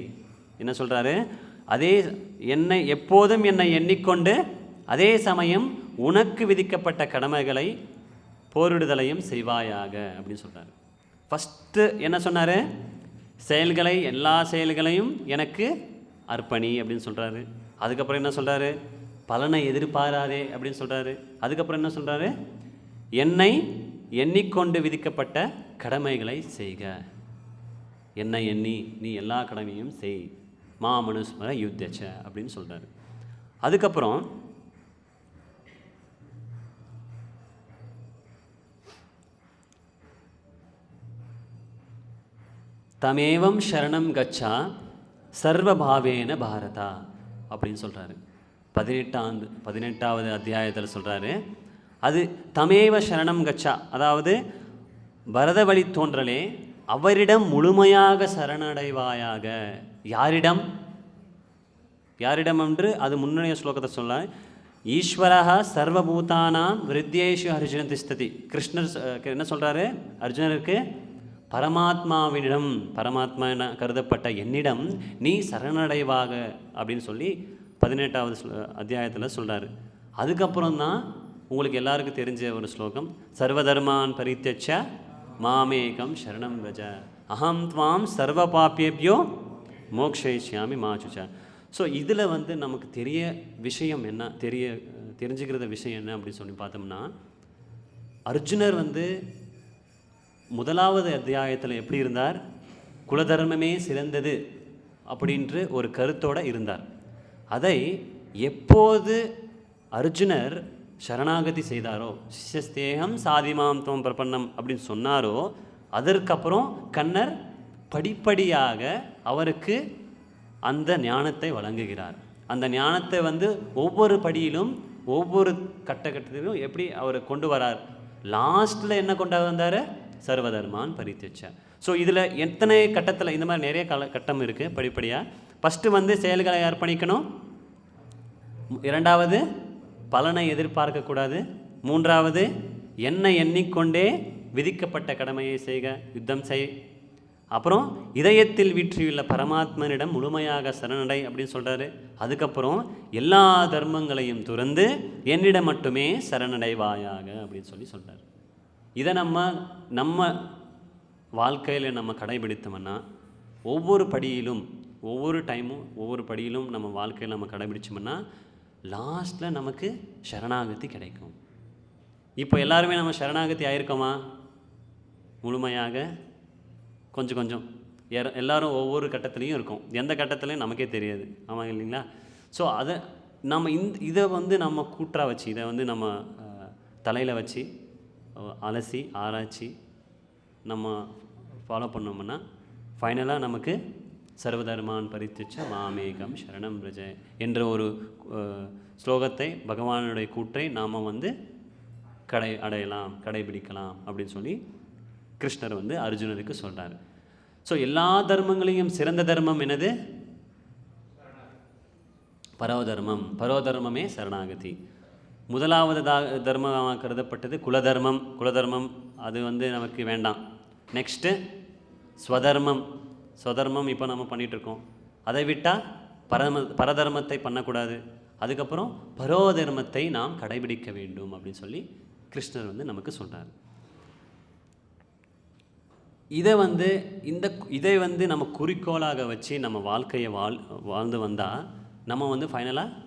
என்ன சொல்கிறாரு? என்னை எப்போதும் என்னை எண்ணிக்கொண்டு அதே சமயம் உனக்கு விதிக்கப்பட்ட கடமைகளை போரிடுதலையும் செய்வாயாக அப்படின்னு சொல்கிறாரு. ஃபஸ்ட்டு என்ன சொன்னார்? எல்லா செயல்களையும் எனக்கு அர்ப்பணி அப்படின்னு சொல்கிறாரு. அதுக்கப்புறம் என்ன சொல்கிறாரு? பலனை எதிர்பாராதே அப்படின்னு சொல்கிறாரு. அதுக்கப்புறம் என்ன சொல்கிறாரு? என்னை எண்ணிக்கொண்டு விதிக்கப்பட்ட கடமைகளை செய்க, என்னை எண்ணி நீ எல்லா கடமையும் செய், மாமனுஸ்மர யுத்தியச்ச அப்படின்னு சொல்கிறாரு. அதுக்கப்புறம் தமேவம் சரணம் கச்சா சர்வபாவேன பாரதா அப்படின்னு சொல்கிறாரு. 18வது அத்தியாயத்தில் சொல்கிறாரு, அது தமேவ சரணம் கச்சா, அதாவது பரத வழி தோன்றலே அவரிடம் முழுமையாக சரணடைவாயாக. யாரிடம் என்று அது முன்னைய ஸ்லோகத்தை சொல்ல, ஈஸ்வரா சர்வபூதானாம் விருத்தியேஷு அர்ஜுன திஷ்டதி. கிருஷ்ணர் என்ன சொல்கிறாரு? அர்ஜுனருக்கு பரமாத்மாவிடம், பரமாத்மா என கருதப்பட்ட என்னிடம் நீ சரணடைவாக அப்படின்னு சொல்லி 18வது அத்தியாயத்தில் சொல்கிறாரு. அதுக்கப்புறம் தான் உங்களுக்கு எல்லாருக்கும் தெரிஞ்ச ஒரு ஸ்லோகம், சர்வதர்மான் பரித்யஜ்ய மாமேகம் சரணம் ரஜ அகம் துவாம் சர்வ பாப்பியேபியோ மோக்ஷயிஷ்யாமி மா சுச்ச. ஸோ இதில் வந்து நமக்கு விஷயம் என்ன, தெரிஞ்சுக்கிறத விஷயம் என்ன அப்படின்னு சொல்லி பார்த்தோம்னா, அர்ஜுனர் வந்து 1வது அத்தியாயத்தில் எப்படி இருந்தார், குலதர்மமே சிறந்தது அப்படின்ற ஒரு கருத்தோடு இருந்தார். அதை எப்போது அர்ஜுனர் சரணாகதி செய்தாரோ, சிஷ்யஸ்தேகம் சாதிமாம் தோம் பிரபன்னம் அப்படின்னு சொன்னாரோ, அதற்கப்புறம் கண்ணர் படிப்படியாக அவருக்கு அந்த ஞானத்தை வழங்குகிறார். அந்த ஞானத்தை வந்து ஒவ்வொரு படியிலும் ஒவ்வொரு கட்டத்திலும் எப்படி அவர் கொண்டு வரார். லாஸ்ட்டில் என்ன கொண்டு வந்தார், சர்வதர்மான் பரித்யஜ்ய. ஸோ இதில் எத்தனை கட்டத்தில் இந்த மாதிரி நிறைய கட்டம் இருக்குது படிப்படியாக. ஃபஸ்ட்டு வந்து செயல்களை அர்ப்பணிக்கணும், 2வது பலனை எதிர்பார்க்கக்கூடாது, 3வது என்னை எண்ணிக்கொண்டே விதிக்கப்பட்ட கடமையை செய்க, யுத்தம் செய், அப்புறம் இதயத்தில் வீற்றியுள்ள பரமாத்மனிடம் முழுமையாக சரணடை அப்படின்னு சொல்கிறாரு. அதுக்கப்புறம் எல்லா தர்மங்களையும் துறந்து என்னிடம் மட்டுமே சரணடைவாயாக அப்படின்னு சொல்லி சொல்கிறார். இதை நம்ம வாழ்க்கையில் நம்ம கடைபிடித்தோம்னா, ஒவ்வொரு படியிலும் ஒவ்வொரு டைமும் ஒவ்வொரு படியிலும் நம்ம வாழ்க்கையில் நம்ம கடைபிடிச்சோம்னா லாஸ்ட்டில் நமக்கு சரணாகதி கிடைக்கும். இப்போ எல்லாருமே நம்ம சரணாகதி ஆயிருக்கோமா? முழுமையாக கொஞ்சம் கொஞ்சம் எல்லாரும் ஒவ்வொரு கட்டத்துலேயும் இருக்கும். எந்த கட்டத்துலையும் நமக்கே தெரியாது. ஆமாம் இல்லைங்களா? ஸோ அதை நம்ம இதை வந்து நம்ம கூட்டாக வச்சு, இதை வந்து நம்ம தலையில் வச்சு அலசி ஆராய்ச்சி நம்ம ஃபாலோ பண்ணோம்னா ஃபைனலாக நமக்கு சர்வதர்மான் பரித்யஜ்ய மாமேகம் சரணம் ரஜ என்ற ஒரு ஸ்லோகத்தை, பகவானுடைய கூற்றை நாம் வந்து கடைபிடிக்கலாம் அப்படின்னு சொல்லி கிருஷ்ணர் வந்து அர்ஜுனருக்கு சொல்கிறார். ஸோ எல்லா தர்மங்களையும் சிறந்த தர்மம் என்னது? பரோதர்மம். பரோதர்மமே சரணாகதி. 1வது தர்மமாக கருதப்பட்டது குலதர்மம். குலதர்மம் அது வந்து நமக்கு வேண்டாம். நெக்ஸ்ட்டு ஸ்வதர்மம். ஸ்வதர்மம் இப்போ நம்ம பண்ணிகிட்ருக்கோம். அதை விட்டால் பரதர்மத்தை பண்ணக்கூடாது. அதுக்கப்புறம் பரோதர்மத்தை நாம் கடைபிடிக்க வேண்டும் அப்படின்னு சொல்லி கிருஷ்ணர் வந்து நமக்கு சொல்கிறார். இதை வந்து நம்ம குறிக்கோளாக வச்சு நம்ம வாழ்க்கையை வாழ்ந்து வந்தால் நம்ம வந்து ஃபைனலாக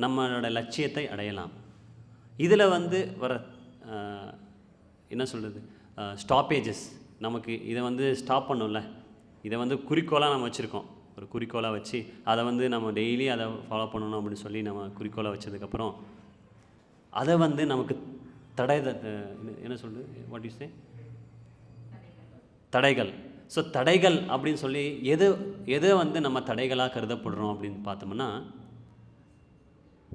நம்மளோட லட்சியத்தை அடையலாம். இதில் வந்து வர என்ன சொல்கிறது, ஸ்டாப்பேஜஸ், நமக்கு இதை வந்து ஸ்டாப் பண்ணோம்ல, இதை வந்து குறிக்கோளாக நம்ம வச்சுருக்கோம். ஒரு குறிக்கோளாக வச்சு அதை வந்து நம்ம டெய்லி அதை ஃபாலோ பண்ணணும் அப்படின்னு சொல்லி நம்ம குறிக்கோளாக வச்சதுக்கப்புறம் அதை வந்து நமக்கு என்ன சொல்கிறது, வாட் யூ சே, தடைகள். ஸோ தடைகள் அப்படின்னு சொல்லி எதை வந்து நம்ம தடைகளாக கருதப்படுறோம் அப்படின்னு பார்த்தோம்னா,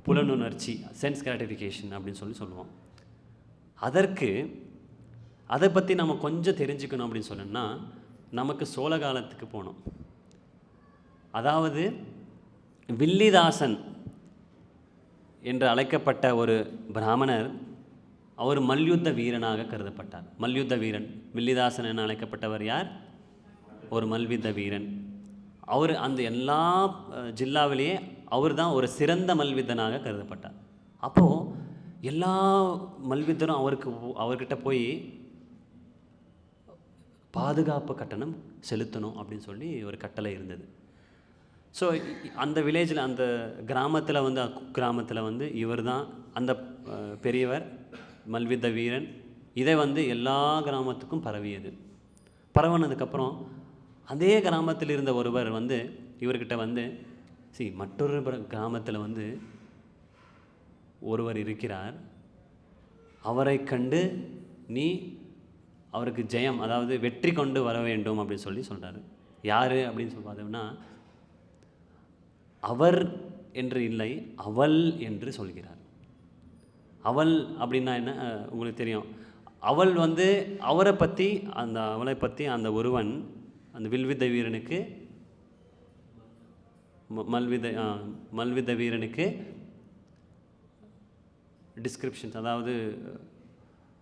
புலனுணர்ச்சி, சென்ஸ் கிராட்டிஃபிகேஷன் அப்படின்னு சொல்லுவோம். அதை பற்றி நம்ம கொஞ்சம் தெரிஞ்சுக்கணும் அப்படின்னு சொன்னோம்னா நமக்கு சோழ காலத்துக்கு போகணும். அதாவது வில்லிதாசன் என்று அழைக்கப்பட்ட ஒரு பிராமணர், அவர் மல்யுத்த வீரனாக கருதப்பட்டார். மல்யுத்த வீரன், வில்லிதாசன் என அழைக்கப்பட்டவர் யார்? ஒரு மல்யுத்த வீரன். அவர் அந்த எல்லா ஜில்லாவிலேயே அவர் தான் ஒரு சிறந்த மல்யுத்தனாக கருதப்பட்டார். அப்போது எல்லா மல்யுத்தரும் அவர்கிட்ட போய் பாதுகாப்பு கட்டணம் செலுத்தணும் அப்படின்னு சொல்லி ஒரு கட்டளை இருந்தது. ஸோ அந்த வில்லேஜில், அந்த கிராமத்தில் வந்து இவர் தான் அந்த பெரியவர், மல்யுத்த வீரன். இதை வந்து எல்லா கிராமத்துக்கும் பரவியது. பரவினதுக்கப்புறம் அதே கிராமத்தில் இருந்த ஒருவர் வந்து இவர்கிட்ட வந்து, மற்றொரு கிராமத்தில் வந்து ஒருவர் இருக்கிறார், அவரை கண்டு நீ அவருக்கு ஜெயம், அதாவது வெற்றி கொண்டு வர வேண்டும் அப்படின்னு சொல்கிறாரு. யார் அப்படின்னு சொல்லி பார்த்தோம்னா, அவர் என்று இல்லை, அவள் என்று சொல்கிறார். அவள் அப்படின்னா என்ன உங்களுக்கு தெரியும். அவள் வந்து அவளை பற்றி அந்த ஒருவன், அந்த வில்வித்த வீரனுக்கு, மல்வித்த வீரனுக்கு டிஸ்கிரிப்ஷன்ஸ், அதாவது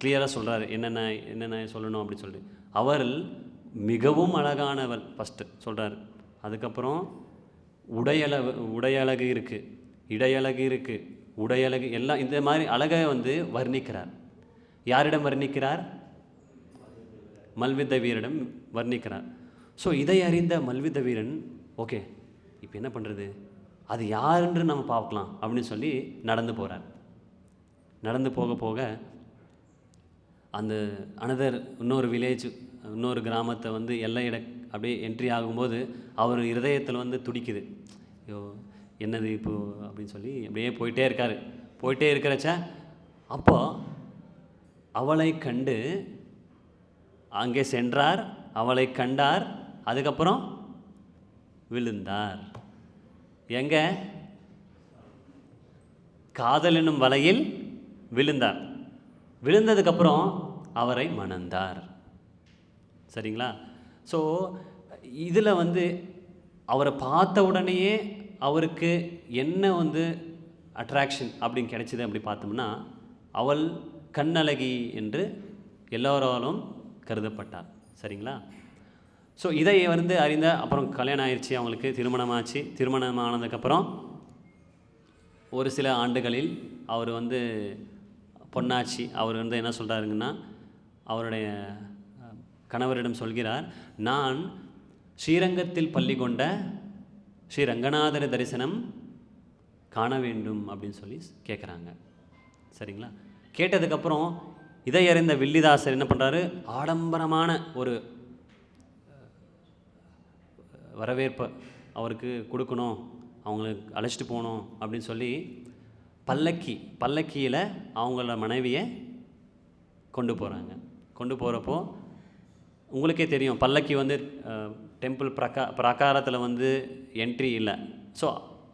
கிளியராக சொல்கிறாரு என்னென்ன சொல்லணும் அப்படின்னு சொல்லிட்டு. அவர் மிகவும் அழகானவள் ஃபஸ்ட்டு சொல்கிறார். அதுக்கப்புறம் உடையழகு இருக்குது, இடையழகு இருக்குது, உடையழகு எல்லாம் இந்த மாதிரி அழகை வந்து வர்ணிக்கிறார். யாரிடம் வர்ணிக்கிறார்? மல்யுத்த வீரரிடம் வர்ணிக்கிறார். ஸோ இதை அறிந்த மல்யுத்த வீரன், ஓகே இப்போ என்ன பண்ணுறது, அது யாருன்று நம்ம பார்க்கலாம் அப்படின்னு சொல்லி நடந்து போகிறார். நடந்து போக போக அந்த இன்னொரு வில்லேஜ், இன்னொரு கிராமத்தை வந்து எல்லையிட அப்படியே என்ட்ரி ஆகும்போது அவர் இருதயத்தில் வந்து துடிக்குது. ஐயோ என்னது இப்போ அப்படின்னு சொல்லி அப்படியே போயிட்டே இருக்கிறச்ச அப்போ அவளை கண்டு அங்கே சென்றார், அவளை கண்டார், அதுக்கப்புறம் விழுந்தார். எங்க? காதல் என்னும் வலையில் விழுந்தார். விழுந்ததுக்கப்புறம் அவரை மணந்தார். சரிங்களா? ஸோ இதில் வந்து அவரை பார்த்த உடனேயே அவருக்கு என்ன வந்து அட்ராக்ஷன் அப்படின்னு கிடைச்சிது அப்படி பார்த்தோம்னா, அவள் கண்ணழகி என்று எல்லோராலும் கருதப்பட்டார். சரிங்களா? ஸோ இதை வந்து அறிந்த அப்புறம் கல்யாணம் ஆயிடுச்சு, அவங்களுக்கு திருமணமாச்சு. திருமணம் ஆனதுக்கப்புறம் ஒரு சில ஆண்டுகளில் அவர் வந்து பொன்னாச்சி அவர் வந்து என்ன சொல்கிறாருங்கன்னா, அவருடைய கணவரிடம் சொல்கிறார், நான் ஸ்ரீரங்கத்தில் பள்ளி கொண்ட ஸ்ரீ ரங்கநாதர் தரிசனம் காண வேண்டும் அப்படின்னு சொல்லி கேட்குறாங்க. சரிங்களா? கேட்டதுக்கப்புறம் இதை அறிந்த வில்லிதாசர் என்ன பண்ணுறாரு, ஆடம்பரமான ஒரு வரவேற்பை அவருக்கு கொடுக்கணும், அவங்களுக்கு அழைச்சிட்டு போகணும் அப்படின்னு சொல்லி பல்லக்கியில் அவங்களோட மனைவியை கொண்டு போகிறாங்க. கொண்டு போகிறப்போ உங்களுக்கே தெரியும், பல்லக்கி வந்து டெம்பிள் பிரகாரத்தில் வந்து என்ட்ரி இல்லை. ஸோ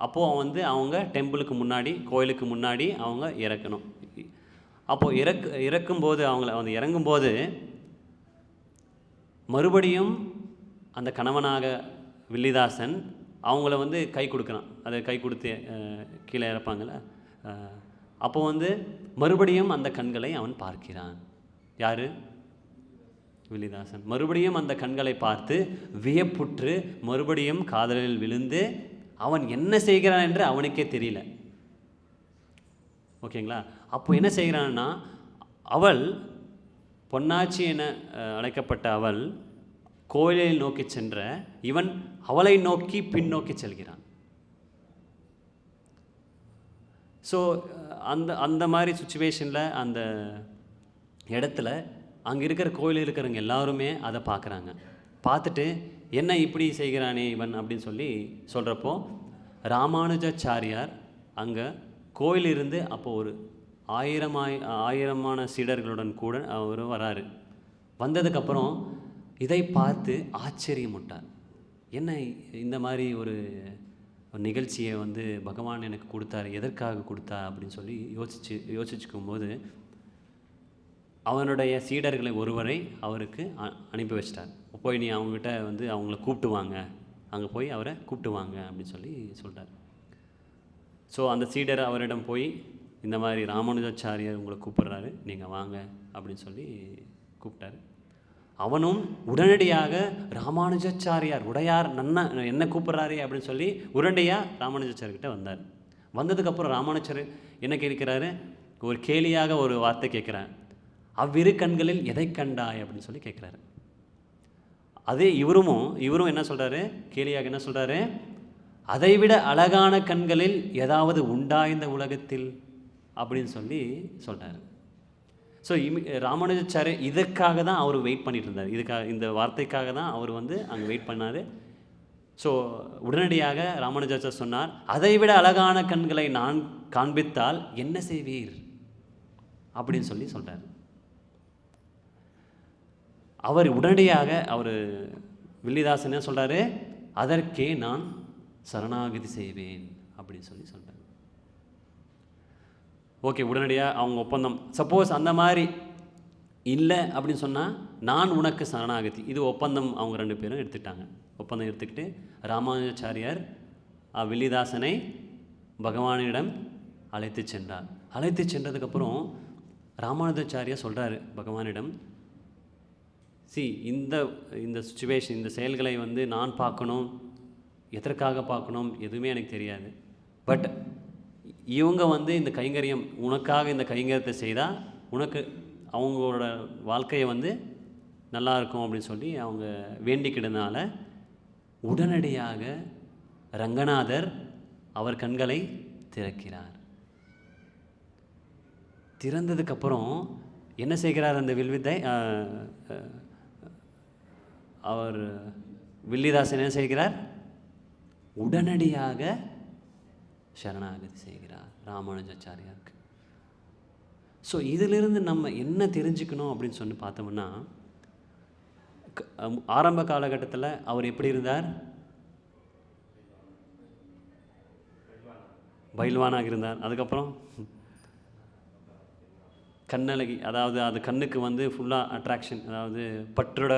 அப்போது வந்து அவங்க டெம்பிளுக்கு முன்னாடி, கோயிலுக்கு முன்னாடி அவங்க இறக்கணும். அப்போது இறக்கும்போது அவங்கள வந்து இறங்கும்போது மறுபடியும் அந்த கணவனாக வில்லிதாசன் அவங்கள வந்து கை கொடுக்குறான். அதை கை கொடுத்து கீழே இறப்பாங்கள்ல, அப்போது வந்து மறுபடியும் அந்த கண்களை அவன் பார்க்கிறான். யார்? வில்லிதாசன். மறுபடியும் அந்த கண்களை பார்த்து வியப்புற்று மறுபடியும் காதலில் விழுந்து அவன் என்ன செய்கிறான் என்று அவனுக்கே தெரியல. ஓகேங்களா? அப்போ என்ன செய்கிறான்னா, அவள் பொன்னாச்சி என அழைக்கப்பட்ட அவள் கோயிலை நோக்கி சென்ற இவன் அவளை நோக்கி பின்னோக்கி செல்கிறான். ஸோ அந்த மாதிரி சுச்சுவேஷனில் அந்த இடத்துல அங்கே இருக்கிற கோயிலில் இருக்கிறவங்க எல்லாருமே அதை பார்க்குறாங்க. பார்த்துட்டு என்ன இப்படி செய்கிறானே இவன் அப்படின்னு சொல்லி சொல்கிறப்போ ராமானுஜாச்சாரியார் அங்கே கோயிலிருந்து அப்போது ஒரு ஆயிரமான சீடர்களுடன் கூட அவர் வராரு. வந்ததுக்கப்புறம் இதை பார்த்து ஆச்சரியமுட்டார். என்ன இந்த மாதிரி ஒரு நிகழ்ச்சியை வந்து பகவான் எனக்கு கொடுத்தாரு, எதற்காக கொடுத்தா அப்படின்னு சொல்லி யோசிச்சுக்கும் போது அவனுடைய சீடர்களை ஒருவரை அவருக்கு அனுப்பி வச்சிட்டார். போய் நீ அவங்ககிட்ட வந்து அவங்கள கூப்பிட்டு வாங்க, அங்கே போய் அவரை கூப்பிட்டு வாங்க அப்படின்னு சொல்லி சொல்கிறார். ஸோ அந்த சீடர் அவரிடம் போய் இந்த மாதிரி ராமானுஜாச்சாரியார் உங்களை கூப்பிட்றாரு, நீங்கள் வாங்க அப்படின்னு சொல்லி கூப்பிட்டாரு. அவனும் உடனடியாக ராமானுஜாச்சாரியார் உடையார் என்ன கூப்பிட்றாரு அப்படின்னு சொல்லி உடனடியாக ராமானுஜாச்சாரியர்கிட்ட வந்தார். வந்ததுக்கப்புறம் ராமானுஜாச்சாரியர் என்ன கேட்கிறாரு, ஒரு கேலியாக ஒரு வார்த்தை கேட்குறார். அவ்விரு கண்களில் எதை கண்டாய் அப்படின்னு சொல்லி கேட்குறாரு. அதே இவரும் என்ன சொல்கிறாரு, கேலியாக என்ன சொல்கிறாரு, அதைவிட அழகான கண்களில் ஏதாவது உண்டா இந்த உலகத்தில் அப்படின்னு சொல்லி சொல்கிறாரு. ஸோ ராமானுஜாச்சாரியர் இதற்காக தான் அவர் வெயிட் பண்ணிட்டு இருந்தார். இந்த வார்த்தைக்காக தான் அவர் வந்து அங்கே வெயிட் பண்ணார். ஸோ உடனடியாக ராமானுஜாச்சாரியர் சொன்னார், அதைவிட அழகான கண்களை நான் காண்பித்தால் என்ன செய்வீர் அப்படின்னு சொல்லி சொல்கிறார். அவர் உடனடியாக வில்லிதாசன் என்ன சொல்கிறாரு, அதற்கே நான் சரணாகதி செய்வேன் அப்படின்னு சொல்லி சொல்கிறார். ஓகே, உடனடியாக அவங்க ஒப்பந்தம். சப்போஸ் அந்த மாதிரி இல்லை அப்படின்னு சொன்னால் நான் உனக்கு சரணாகதி, இது ஒப்பந்தம் அவங்க ரெண்டு பேரும் எடுத்துக்கிட்டாங்க. ஒப்பந்தம் எடுத்துக்கிட்டு ராமானுஜாச்சாரியார் வில்லிதாசனை பகவானிடம் அழைத்து சென்றார். அழைத்து சென்றதுக்கப்புறம் ராமானுஜாச்சாரியார் சொல்கிறாரு பகவானிடம், இந்த இந்த சுச்சுவேஷன், இந்த செயல்களை வந்து நான் பார்க்கணும், எதற்காக பார்க்கணும் எதுவுமே எனக்கு தெரியாது. பட் இவங்க வந்து இந்த கைங்கரியம், உனக்காக இந்த கைங்கரியத்தை செய்தால் உனக்கு அவங்களோட வாழ்க்கையை வந்து நல்லா இருக்கும் அப்படின்னு சொல்லி அவங்க வேண்டிக்கிட்டதுனால உடனடியாக ரங்கநாதர் அவர் கண்களை திறக்கிறார். திறந்ததுக்கப்புறம் என்ன செய்கிறார்? அந்த வில்வித்தை அவர் வில்லிதாசன் என்ன செய்கிறார்? உடனடியாக சரணாகதி செய்கிறார் ராமானுஜாச்சாரியாருக்கு. ஸோ இதிலிருந்து நம்ம என்ன தெரிஞ்சுக்கணும் அப்படின்னு சொல்லி பார்த்தோம்னா, ஆரம்ப காலகட்டத்தில் அவர் எப்படி இருந்தார்? பயில்வானாக இருந்தார். அதுக்கப்புறம் கண்ணழகி, அதாவது அது கண்ணுக்கு வந்து ஃபுல்லாக அட்ராக்ஷன், அதாவது பற்றோட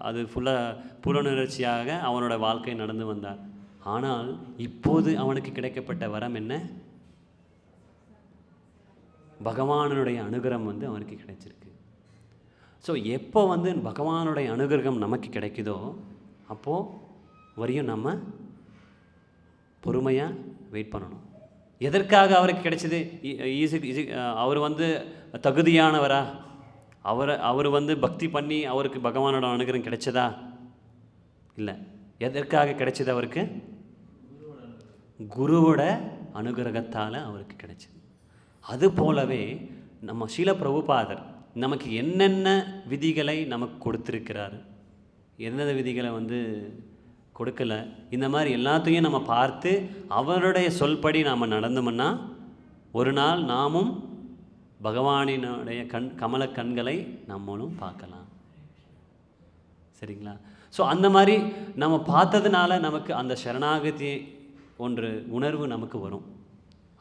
அது ஃபுல்லாக புலனுணர்ச்சியாக அவனோட வாழ்க்கை நடந்து வந்தார். ஆனால் இப்போது அவனுக்கு கிடைக்கப்பட்ட வரம் என்ன? பகவானுடைய அனுகிரகம் வந்து அவனுக்கு கிடைச்சிருக்கு. ஸோ எப்போ வந்து பகவானுடைய அனுகிரகம் நமக்கு கிடைக்குதோ அப்போது வரையும் நம்ம பொறுமையாக வெயிட் பண்ணணும். எதற்காக அவருக்கு கிடைச்சது? அவர் வந்து தகுதியானவரா? அவர் வந்து பக்தி பண்ணி அவருக்கு பகவானோட அனுகிரகம் கிடைச்சதா? இல்லை. எதற்காக கிடைச்சது? அவருக்கு குருவோட அனுகிரகத்தால் அவருக்கு கிடைச்சது. அது போலவே நம்ம ஸ்ரீல பிரபுபாதர் நமக்கு என்னென்ன விதிகளை நமக்கு கொடுத்துருக்கிறார், எந்தெந்த விதிகளை வந்து கொடுக்கல, இந்த மாதிரி எல்லாத்தையும் நம்ம பார்த்து அவருடைய சொல்படி நாம் நடந்தோம்னா ஒரு நாள் நாமும் பகவானினுடைய கமல கண்களை நம்மளும் பார்க்கலாம். சரிங்களா? ஸோ அந்த மாதிரி நம்ம பார்த்ததுனால நமக்கு அந்த சரணாகதி ஒன்று உணர்வு நமக்கு வரும்.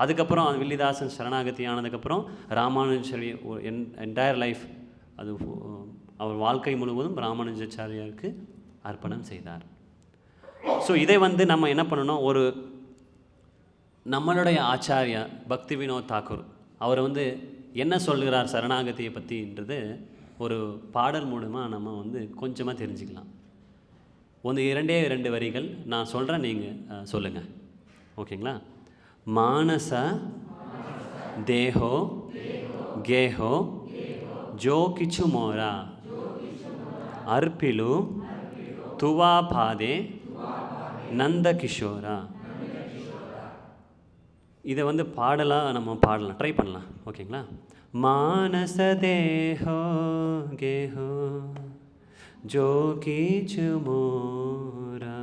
அதுக்கப்புறம் அந்த வில்லிதாசன் சரணாகதி ஆனதுக்கப்புறம் ராமானுஜாச்சாரி என்டையர் லைஃப், அது அவர் வாழ்க்கை முழுவதும் ராமானுஜாச்சாரியாருக்கு அர்ப்பணம் செய்தார். ஸோ இதை வந்து நம்ம என்ன பண்ணணும்? ஒரு நம்மளுடைய ஆச்சாரியா பக்தி வினோத் தாக்கூர் அவர் வந்து என்ன சொல்கிறார் சரணாகதியை பற்றின்றது ஒரு பாடல் மூலமாக நம்ம வந்து கொஞ்சமாக தெரிஞ்சுக்கலாம். இரண்டே 2 வரிகள் நான் சொல்கிறேன், நீங்கள் சொல்லுங்கள். ஓகேங்களா? மானச தேஹோ கேஹோ ஜோ கிச்சு மோரா அர்பிலு துவா பாதே நந்த கிஷோரா. இதை வந்து பாடலாம், நம்ம பாடலாம், ட்ரை பண்ணலாம். ஓகேங்களா? மானச தேஹோ கேஹோ ஜோ கிச்சு மோரா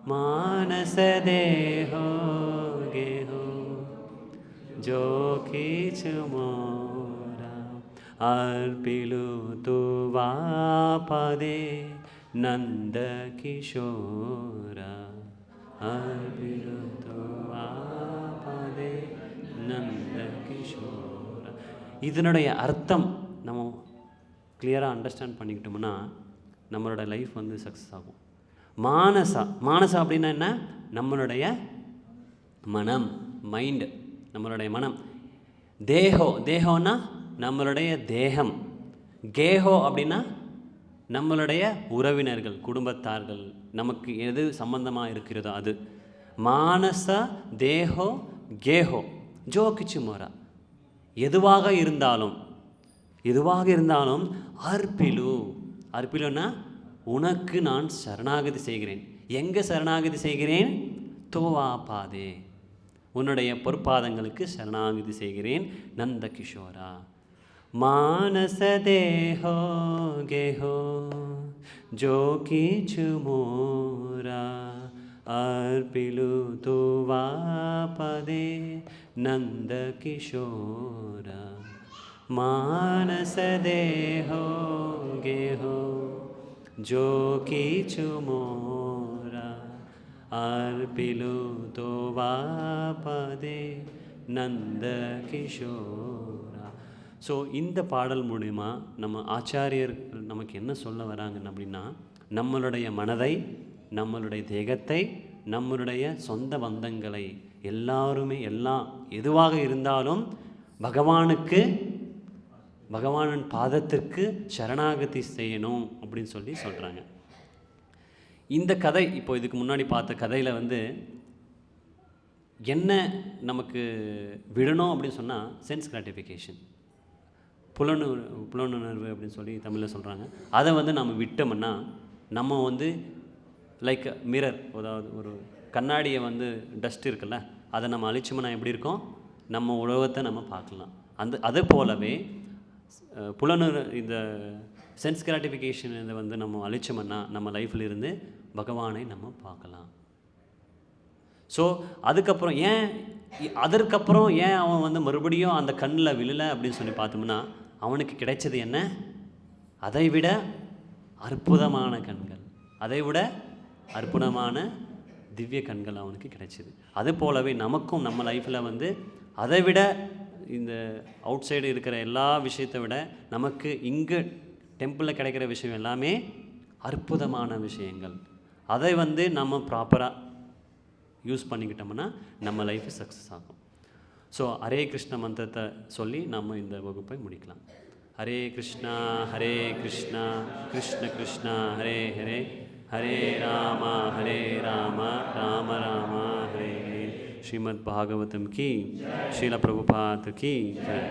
मानस देहो गेहो जो किछ मोरा अर्पिलु तुवा पदे नंद किशोरा अर्पिलु तुवा पदे नंद किशोरा. இதனுடைய அர்த்தம் நம்ம கிளியராக அண்டர்ஸ்டாண்ட் பண்ணிக்கிட்டோம்னா நம்மளோட லைஃப் வந்து சக்ஸஸ் ஆகும். மானசா அப்படின்னா என்ன? நம்மளுடைய மனம், மைண்டு, நம்மளுடைய மனம். தேகோன்னா நம்மளுடைய தேகம். கேஹோ அப்படின்னா நம்மளுடைய உறவினர்கள், குடும்பத்தார்கள், நமக்கு எது சம்பந்தமாக இருக்கிறதோ அது. மானச தேஹோ கேஹோ ஜோ கிச்சு மோரா. எதுவாக இருந்தாலும் அர்பிலுன்னா உனக்கு நான் சரணாகதி செய்கிறேன். எங்கே சரணாகதி செய்கிறேன்? தோவா பாதே, உன்னுடைய பொற்பாதங்களுக்கு சரணாகதி செய்கிறேன். நந்த கிஷோரா மானச தேஹோ கேஹோ ஜோ கிச்சு மோரா அர்பிலு தோவா பதே நந்த கிஷோரா மானச தேஹோ கேஹோ जो किछु मोरा अर्पिलु तोवा पदे नंद किशोरा. ஸோ இந்த பாடல் மூலிமா நம்ம ஆச்சாரியர் நமக்கு என்ன சொல்ல வராங்க அப்படின்னா, நம்மளுடைய மனதை, நம்மளுடைய தேகத்தை, நம்மளுடைய சொந்த பந்தங்களை எல்லோரும் எதுவாக இருந்தாலும் பகவானுக்கு பகவானின் பாதத்திற்கு சரணாகதி செய்யணும் அப்படின்னு சொல்கிறாங்க. இந்த கதை இப்போ இதுக்கு முன்னாடி பார்த்த கதையில் வந்து என்ன நமக்கு விடணும் அப்படின்னு சொன்னால் சென்ஸ் கிராட்டிஃபிகேஷன், புலனுணர்வு அப்படின்னு சொல்லி தமிழில் சொல்கிறாங்க. அதை வந்து நம்ம விட்டோம்னா நம்ம வந்து லைக் மிரர், அதாவது ஒரு கண்ணாடியை வந்து டஸ்ட் இருக்குல்ல, அதை நம்ம அழிச்சோம்னா எப்படி இருக்கும், நம்ம உலகத்தை நம்ம பார்க்கலாம். அது போலவே இந்த சென்ஸ் கிராட்டிஃபிகேஷன் இதை வந்து நம்ம அழிச்சோம்னா நம்ம லைஃப்பில் இருந்து பகவானை நம்ம பார்க்கலாம். ஸோ அதற்கப்புறம் ஏன் அவன் வந்து மறுபடியும் அந்த கண்ணில் விழலை அப்படின்னு சொல்லி பார்த்தோம்னா அவனுக்கு கிடைச்சது என்ன, அதை விட அற்புதமான கண்கள், அதை விட அற்புதமான திவ்ய கண்கள் அவனுக்கு கிடைச்சிது. அது போலவே நமக்கும் நம்ம லைஃப்பில் வந்து அதை விட இந்த அவுட் சைடு இருக்கிற எல்லா விஷயத்தை விட நமக்கு இங்கே டெம்பிளில் கிடைக்கிற விஷயம் எல்லாமே அற்புதமான விஷயங்கள். அதை வந்து நம்ம ப்ராப்பராக யூஸ் பண்ணிக்கிட்டோம்னா நம்ம லைஃப் சக்ஸஸ் ஆகும். ஸோ ஹரே கிருஷ்ண மந்திரத்தை சொல்லி நம்ம இந்த வகுப்பை முடிக்கலாம். ஹரே கிருஷ்ணா கிருஷ்ண கிருஷ்ணா ஹரே ஹரே, ஹரே ராம ராம ராம ஹரே ஹரே. ஸ்ரீமத் பாகவதம் கி, ஸ்ரீல பிரபுபாத் கி ஜெய்.